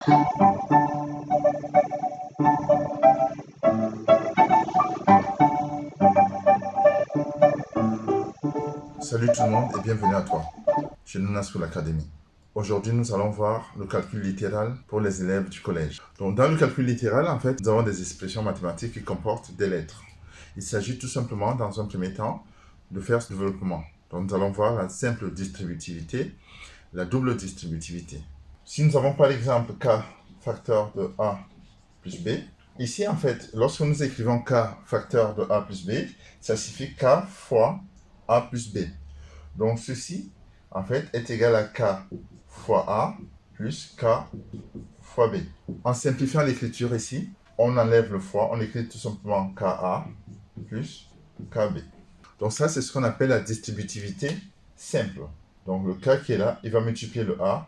Salut tout le monde et bienvenue à toi, chez Nuna School Academy. Aujourd'hui, nous allons voir le calcul littéral pour les élèves du collège. Donc, dans le calcul littéral, en fait, nous avons des expressions mathématiques qui comportent des lettres. Il s'agit tout simplement, dans un premier temps, de faire ce développement. Donc, nous allons voir la simple distributivité, la double distributivité. Si nous avons par exemple k facteur de a plus b, ici, en fait, lorsque nous écrivons k facteur de a plus b, ça signifie k fois a plus b. Donc, ceci, en fait, est égal à k fois a plus k fois b. En simplifiant l'écriture ici, on enlève le fois, on écrit tout simplement ka plus kb. Donc ça, c'est ce qu'on appelle la distributivité simple. Donc le k qui est là, il va multiplier le a,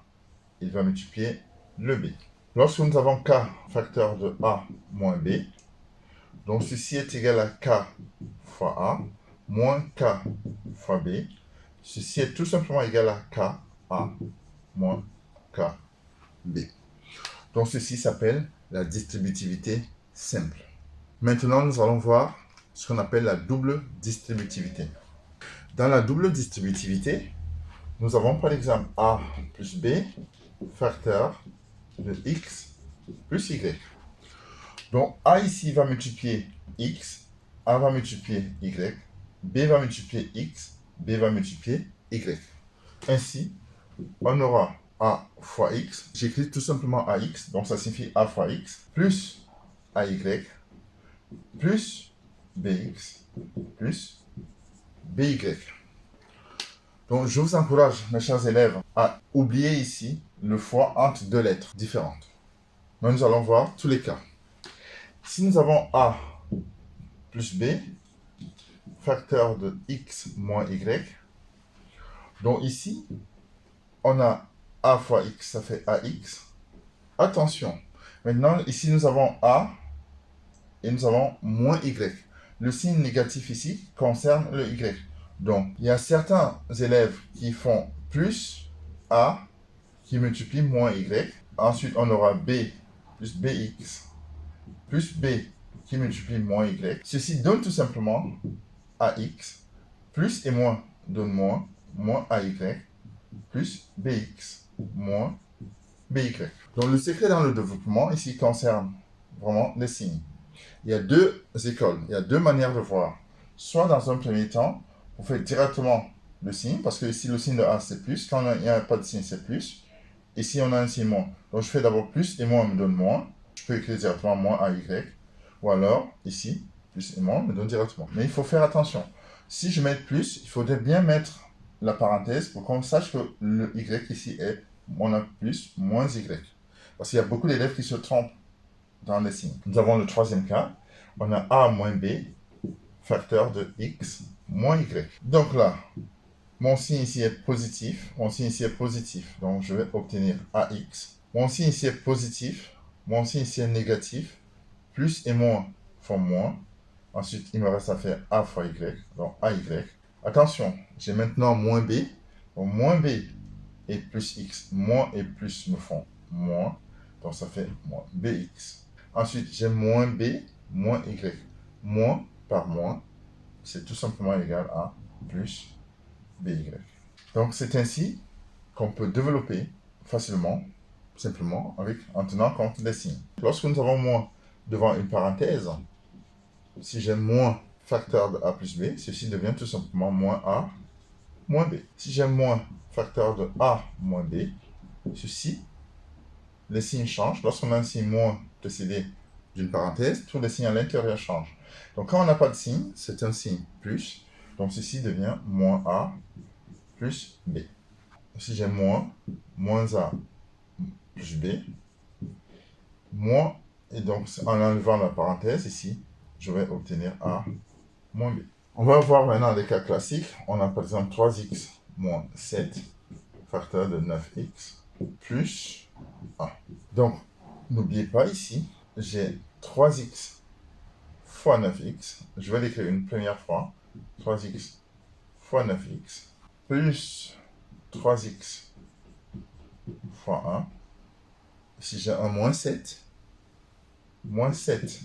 il va multiplier le b. Lorsque nous avons k facteur de a moins b, donc ceci est égal à k fois a moins k fois b. Ceci est tout simplement égal à k a moins k b. Donc ceci s'appelle la distributivité simple. Maintenant, nous allons voir ce qu'on appelle la double distributivité. Dans la double distributivité, nous avons par exemple a plus b facteur de x plus y. Donc a ici va multiplier x, a va multiplier y, b va multiplier x, b va multiplier y. Ainsi, on aura a fois x, j'écris tout simplement ax, donc ça signifie a fois x, plus ay, plus bx, plus by. Donc je vous encourage, mes chers élèves, à oublier ici le fois entre deux lettres différentes. Mais nous allons voir tous les cas. Si nous avons a plus b, facteur de x moins y, donc ici, on a a fois x, ça fait ax. Attention, maintenant, ici, nous avons a et nous avons moins y. Le signe négatif ici concerne le y. Donc, il y a certains élèves qui font plus a qui multiplie moins y. Ensuite, on aura b plus bx plus b qui multiplie moins y. Ceci donne tout simplement ax plus et moins donne moins ay plus bx moins by. Donc le secret dans le développement ici concerne vraiment les signes. Il y a deux écoles, il y a deux manières de voir. Soit dans un premier temps, vous faites directement le signe, parce que ici le signe de A c'est plus, quand il n'y a pas de signe c'est plus. Ici on a un signe moins. Donc je fais d'abord plus et moins me donne moins. Je peux écrire directement moins AY. Ou alors, ici, plus et moins me donne directement. Mais il faut faire attention. Si je mets plus, il faudrait bien mettre la parenthèse pour qu'on sache que le Y ici est on a plus moins Y. Parce qu'il y a beaucoup d'élèves qui se trompent dans les signes. Nous avons le troisième cas. On a A moins B, facteur de X moins Y. Donc là, mon signe ici est positif. Mon signe ici est positif. Donc je vais obtenir AX. Mon signe ici est positif. Mon signe ici est négatif. Plus et moins font moins. Ensuite, il me reste à faire A fois Y. Donc AY. Attention, j'ai maintenant moins B. Donc moins B et plus X. Moins et plus me font moins. Donc ça fait moins BX. Ensuite, j'ai moins B, moins Y. Moins par moins, c'est tout simplement égal à plus BY. Donc c'est ainsi qu'on peut développer facilement, simplement, en tenant compte des signes. Lorsque nous avons moins devant une parenthèse, si j'ai moins facteur de A plus B, ceci devient tout simplement moins A moins B. Si j'ai moins facteur de A moins B, ceci, les signes changent. Lorsqu'on a un signe moins précédé d'une parenthèse, tous les signes à l'intérieur changent. Donc quand on n'a pas de signe, c'est un signe plus. Donc ceci devient moins A plus B. Si j'ai moins A plus B, moins, et donc en enlevant la parenthèse ici, je vais obtenir A moins B. On va voir maintenant des cas classiques. On a par exemple 3x moins 7, facteur de 9x, plus 1. Donc, n'oubliez pas ici, j'ai 3x fois 9x. Je vais l'écrire une première fois. 3x fois 9x, plus 3x fois 1. Ici, j'ai un moins 7. Moins 7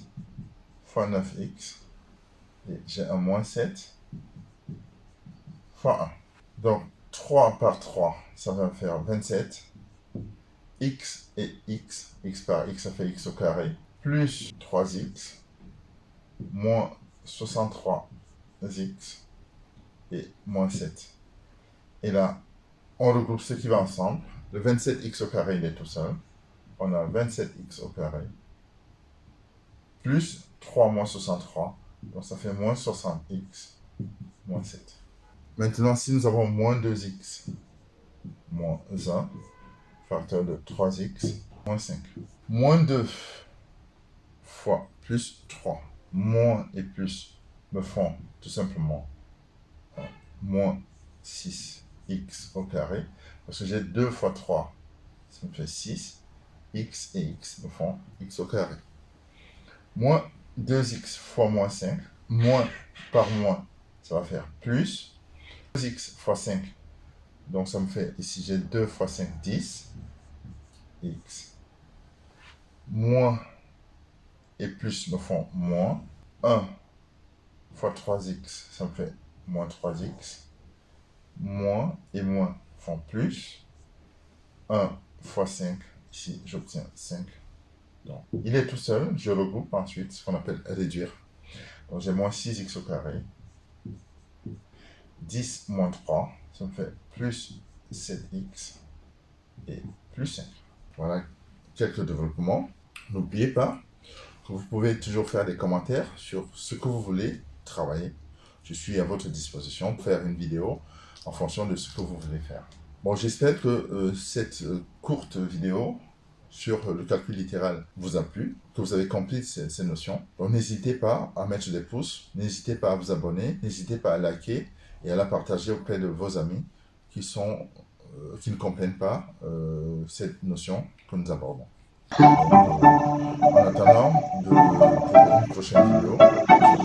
fois 9x. Et j'ai un moins 7 fois 1. Donc, 3 par 3, ça va faire 27. X et x. X par x, ça fait x au carré. Plus 3x. Moins 63x. Et moins 7. Et là, on regroupe ce qui va ensemble. Le 27x au carré, il est tout seul. On a 27x au carré. Plus 3 moins 63. Donc ça fait moins 60x. Moins 7. Maintenant, si nous avons moins 2x. Moins 1. Facteur de 3x. Moins 5. Moins 2 fois plus 3. Moins et plus me font tout simplement moins 6x au carré. Parce que j'ai 2 fois 3. Ça me fait 6. X et x me font x au carré. Moins 2x fois moins 5. Moins par moins, ça va faire plus. 2x fois 5. Donc ça me fait, ici j'ai 2 fois 5, 10. X. Moins et plus me font moins. 1 fois 3x, ça me fait moins 3x. Moins et moins font plus. 1 fois 5, ici j'obtiens 5. Donc, il est tout seul, je regroupe ensuite ce qu'on appelle réduire. Donc j'ai moins 6x au carré. 10 moins 3, ça me fait plus 7x et plus 5. Voilà quelques développements. N'oubliez pas que vous pouvez toujours faire des commentaires sur ce que vous voulez travailler. Je suis à votre disposition pour faire une vidéo en fonction de ce que vous voulez faire. Bon, j'espère que cette courte vidéo sur le calcul littéral vous a plu, que vous avez compris ces notions. Donc n'hésitez pas à mettre des pouces, n'hésitez pas à vous abonner, n'hésitez pas à liker et à la partager auprès de vos amis qui ne comprennent pas cette notion que nous abordons. Donc, en attendant pour une prochaine vidéo, je